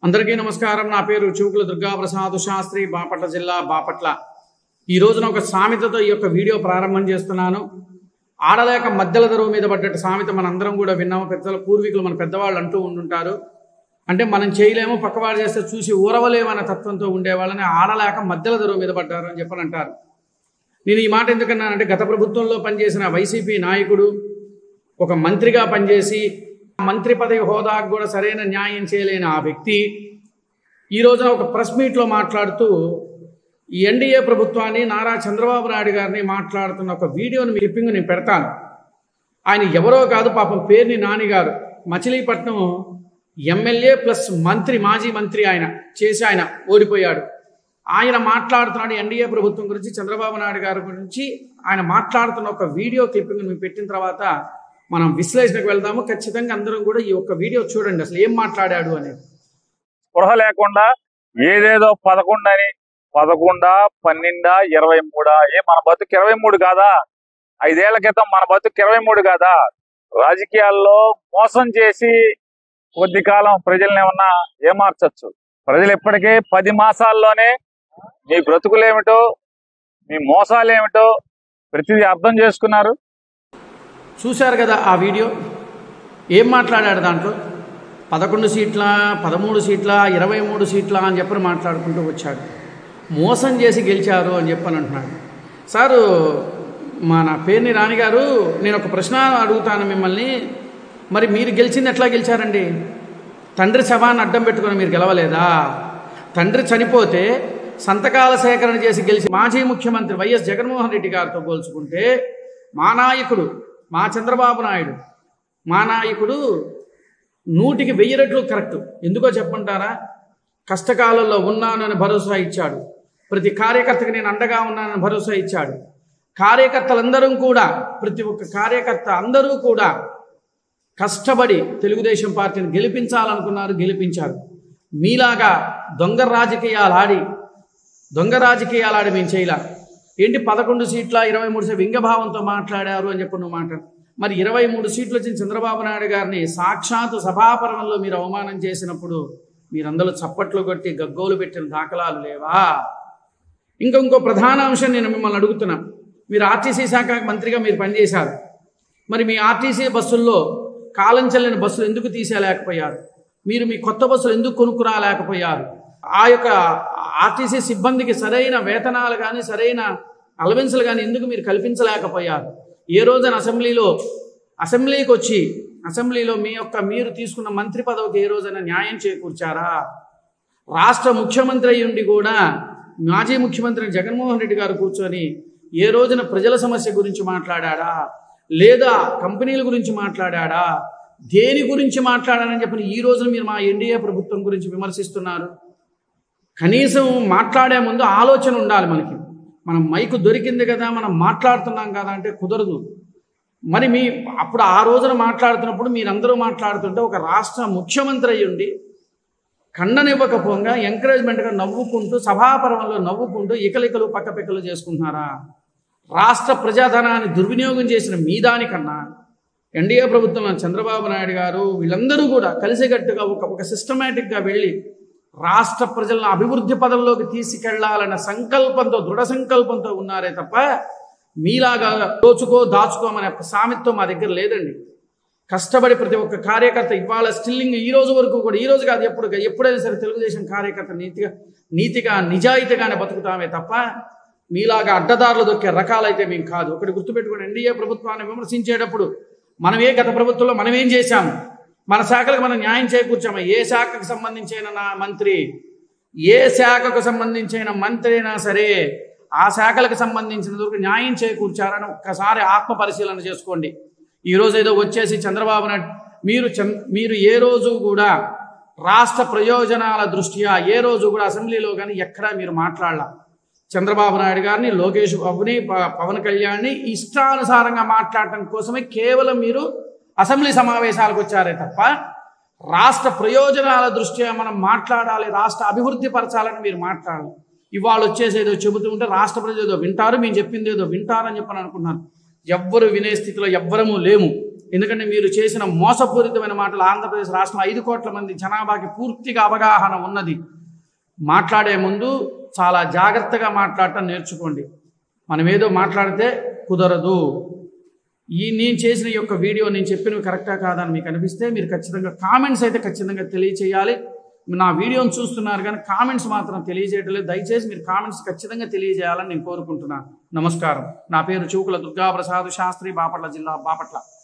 అందరికీ నమస్కారం. నా పేరు చూకుల దుర్గాప్రసాద్ శాస్త్రి, బాపట్ల జిల్లా బాపట్ల. ఈ రోజున ఒక సామెతతో ఈ యొక్క వీడియో ప్రారంభం చేస్తున్నాను. ఆడలేక మధ్యల దరువు మీద పడ్డట్టు సామెత మనందరం కూడా విన్నాము. పూర్వీకులు మన పెద్దవాళ్ళు అంటూ ఉంటుంటారు. అంటే మనం చేయలేము, పక్కవాడు చేస్తే చూసి ఊరవలేమన్న తత్వంతో ఉండేవాళ్ళని ఆడలేక మధ్యల దరువు మీద పడ్డారు అని చెప్పని అంటారు. నేను ఈ మాట ఎందుకన్నానంటే, గత ప్రభుత్వంలో పనిచేసిన వైసీపీ నాయకుడు ఒక మంత్రిగా పనిచేసి మంత్రి పదవి హోదాకు కూడా సరైన న్యాయం చేయలేని ఆ వ్యక్తి ఈ రోజున ఒక ప్రెస్ మీట్లో మాట్లాడుతూ ఈ ఎన్డీఏ ప్రభుత్వాన్ని, నారా చంద్రబాబు నాయుడు గారిని మాట్లాడుతున్న ఒక వీడియోని క్లిప్పింగ్ నేను పెడతాను. ఆయన ఎవరో కాదు, పాపం పేర్ని నాని గారు, మచిలీపట్నం ఎమ్మెల్యే ప్లస్ మంత్రి, మాజీ మంత్రి ఆయన ఓడిపోయాడు. ఆయన మాట్లాడుతున్నాడు ఎన్డీఏ ప్రభుత్వం గురించి, చంద్రబాబు నాయుడు గారి గురించి ఆయన మాట్లాడుతున్న ఒక వీడియో క్లిప్పింగ్ మేము పెట్టిన తర్వాత మనం విశ్లేషణకు వెళ్దాము. ఖచ్చితంగా అందరం కూడా ఈ ఒక్క వీడియో చూడండి, అసలు ఏం మాట్లాడాడు అనేది. స్పృహ లేకుండా ఏదేదో 11 అని, 11, 12, 23 మన బతుకు 23 కాదా? 5 ఏళ్ల క్రితం మన బతుకు 23 కాదా? రాజకీయాల్లో మోసం చేసి కొద్ది కాలం ప్రజల్ని ఏమన్నా ఏమార్చచ్చు. ప్రజలు ఇప్పటికే 10 మాసాల్లోనే మీ బ్రతుకులేమిటో, మీ మోసాలేమిటో ప్రతిదీ అర్థం చేసుకున్నారు. చూశారు కదా ఆ వీడియో. ఏం మాట్లాడాడు దాంట్లో? 11 సీట్ల, 13 సీట్ల, 23 సీట్ల అని చెప్పని మాట్లాడుకుంటూ వచ్చాడు. మోసం చేసి గెలిచారు అని చెప్పని అంటున్నాడు. సారు, మన పేర్ని రాణి గారు, నేను ఒక ప్రశ్న అడుగుతాను మిమ్మల్ని. మరి మీరు గెలిచింది ఎట్లా గెలిచారండి? తండ్రి శవాన్ని అడ్డం పెట్టుకొని మీరు గెలవలేదా? తండ్రి చనిపోతే సంతకాల సేకరణ చేసి గెలిచి మాజీ ముఖ్యమంత్రి వైఎస్ జగన్మోహన్ రెడ్డి గారితో పోల్చుకుంటే మా నాయకుడు, మా చంద్రబాబు నాయుడు, మా నాయకుడు 100కి 1000 రెట్లు కరెక్ట్. ఎందుకో చెప్పంటారా? కష్టకాలంలో ఉన్నానని భరోసా ఇచ్చాడు. ప్రతి కార్యకర్తకి నేను అండగా ఉన్నానని భరోసా ఇచ్చాడు. కార్యకర్తలందరూ కూడా, ప్రతి ఒక్క కార్యకర్త అందరూ కూడా కష్టపడి తెలుగుదేశం పార్టీని గెలిపించాలనుకున్నారు, గెలిపించారు. మీలాగా దొంగ రాజకీయాలు ఆడి మేము చేయలే. ఏంటి 11 సీట్ల 23 సీట్లు వింగభావంతో మాట్లాడారు అని చెప్పి నువ్వు మాట్లాడు. మరి 23 సీట్లు వచ్చిన చంద్రబాబు నాయుడు గారిని సాక్షాత్తు సభాపర్వంలో మీరు అవమానం చేసినప్పుడు మీరందరూ చప్పట్లు కొట్టి గగ్గోలు పెట్టిన దాఖలాలు లేవా? ఇంకో ప్రధాన అంశం నేను మిమ్మల్ని అడుగుతున్నా. మీరు ఆర్టీసీ శాఖ మంత్రిగా మీరు పనిచేశారు. మరి మీ ఆర్టీసీ బస్సుల్లో కాలం చెల్లిన బస్సులు ఎందుకు తీసేయలేకపోయారు? మీరు మీ కొత్త బస్సులు ఎందుకు కొనుక్కురాలేకపోయారు? ఆ యొక్క ఆర్టీసీ సిబ్బందికి సరైన వేతనాలు కానీ, సరైన అలవెన్సులు కానీ ఎందుకు మీరు కల్పించలేకపోయారు? ఏ రోజున అసెంబ్లీకి వచ్చి అసెంబ్లీలో మీరు తీసుకున్న మంత్రి పదవికి ఏ రోజైనా న్యాయం చేకూర్చారా? రాష్ట్ర ముఖ్యమంత్రి అయి ఉండి కూడా మాజీ ముఖ్యమంత్రి జగన్మోహన్ రెడ్డి గారు కూర్చొని ఏ రోజున ప్రజల సమస్య గురించి మాట్లాడా? లేదా కంపెనీల గురించి మాట్లాడా? దేని గురించి మాట్లాడారని చెప్పి ఈ రోజున మీరు మా ఎన్డీఏ ప్రభుత్వం గురించి విమర్శిస్తున్నారు? కనీసం మాట్లాడే ముందు ఆలోచన ఉండాలి మనకి. మనం మైకు దొరికింది కదా, మనం మాట్లాడుతున్నాం కదా అంటే కుదరదు. మరి అప్పుడు ఆ రోజున మాట్లాడుతున్నప్పుడు మీరందరూ మాట్లాడుతుంటే ఒక రాష్ట్ర ముఖ్యమంత్రి అయ్యి ఉండి ఖండనివ్వకపోగా ఎంకరేజ్మెంట్గా నవ్వుకుంటూ, సభాపర్వంలో నవ్వుకుంటూ ఇకలికలు పక్కపెక్కలు చేసుకుంటున్నారా? రాష్ట్ర ప్రజాధనాన్ని దుర్వినియోగం చేసిన మీ దానికన్నా ఎన్డీఏ ప్రభుత్వంలో చంద్రబాబు నాయుడు గారు వీళ్ళందరూ కూడా కలిసికట్టుగా ఒక సిస్టమేటిక్గా వెళ్ళి రాష్ట్ర ప్రజలను అభివృద్ధి పదంలోకి తీసుకెళ్లాలన్న సంకల్పంతో, దృఢ సంకల్పంతో ఉన్నారే తప్ప మీలాగా దాచుకోమనే సామెతో మా దగ్గర లేదండి. కష్టపడి ప్రతి ఒక్క కార్యకర్త ఇవాళ స్టిల్లింగ్ ఈ రోజు వరకు కూడా, ఈ రోజు కాదు ఎప్పుడైనా సరే తెలుగుదేశం కార్యకర్త నీతిగా నిజాయితీగానే బతుకుతామే తప్ప మీలాగా అడ్డదారులు దొక్కే రకాలైతే మేము కాదు. ఒకటి గుర్తుపెట్టుకోండి, ఎన్డీఏే ప్రభుత్వాన్ని విమర్శించేటప్పుడు గత ప్రభుత్వంలో మనం ఏం చేశాము, మన శాఖలకు మనం న్యాయం చేకూర్చాము. ఏ శాఖకు సంబంధించిన మంత్రి, ఏ శాఖకు సంబంధించిన మంత్రి అయినా సరే ఆ శాఖలకు సంబంధించిన న్యాయం చేకూర్చారని ఒక్కసారి ఆత్మ పరిశీలన చేసుకోండి. ఈరోజు ఏదో వచ్చేసి చంద్రబాబు నాయుడు మీరు ఏ రోజు కూడా రాష్ట్ర ప్రయోజనాల దృష్ట్యా ఏ రోజు కూడా అసెంబ్లీలో కానీ ఎక్కడా మీరు మాట్లాడాల. చంద్రబాబు నాయుడు గారిని, లోకేష్ బాబుని, పవన్ కళ్యాణ్ని ఇష్టానుసారంగా మాట్లాడటం కోసమే కేవలం మీరు అసెంబ్లీ సమావేశాలకు వచ్చారే తప్ప రాష్ట్ర ప్రయోజనాల దృష్ట్యా మనం మాట్లాడాలి, రాష్ట్ర అభివృద్ధి పరచాలని మీరు మాట్లాడాలి. ఇవాళ వచ్చేసేదో చెబుతూ ఉంటే రాష్ట్ర ప్రజలు ఏదో వింటారు, మేము చెప్పింది ఏదో వింటారని చెప్పని అనుకున్నారు. ఎవ్వరు వినే స్థితిలో ఎవ్వరము లేము. ఎందుకంటే మీరు చేసిన మోసపూరితమైన మాటలు ఆంధ్రప్రదేశ్ రాష్ట్రం 5 కోట్ల మంది జనాభాకి పూర్తిగా అవగాహన ఉన్నది. మాట్లాడే ముందు చాలా జాగ్రత్తగా మాట్లాడటం నేర్చుకోండి. మనం ఏదో మాట్లాడితే కుదరదు. నేను చేసిన ఈ యొక్క వీడియో నేను చెప్పినవి కరెక్టా కాదని మీకు అనిపిస్తే మీరు ఖచ్చితంగా కామెంట్స్ అయితే ఖచ్చితంగా తెలియచేయాలి. నా వీడియోని చూస్తున్నారు కానీ కామెంట్స్ మాత్రం తెలియజేయడం లేదు. దయచేసి మీరు కామెంట్స్ ఖచ్చితంగా తెలియజేయాలని నేను కోరుకుంటున్నాను. నమస్కారం. నా పేరు చూకుల దుర్గాప్రసాద్ శాస్త్రి, బాపట్ల జిల్లా, బాపట్ల.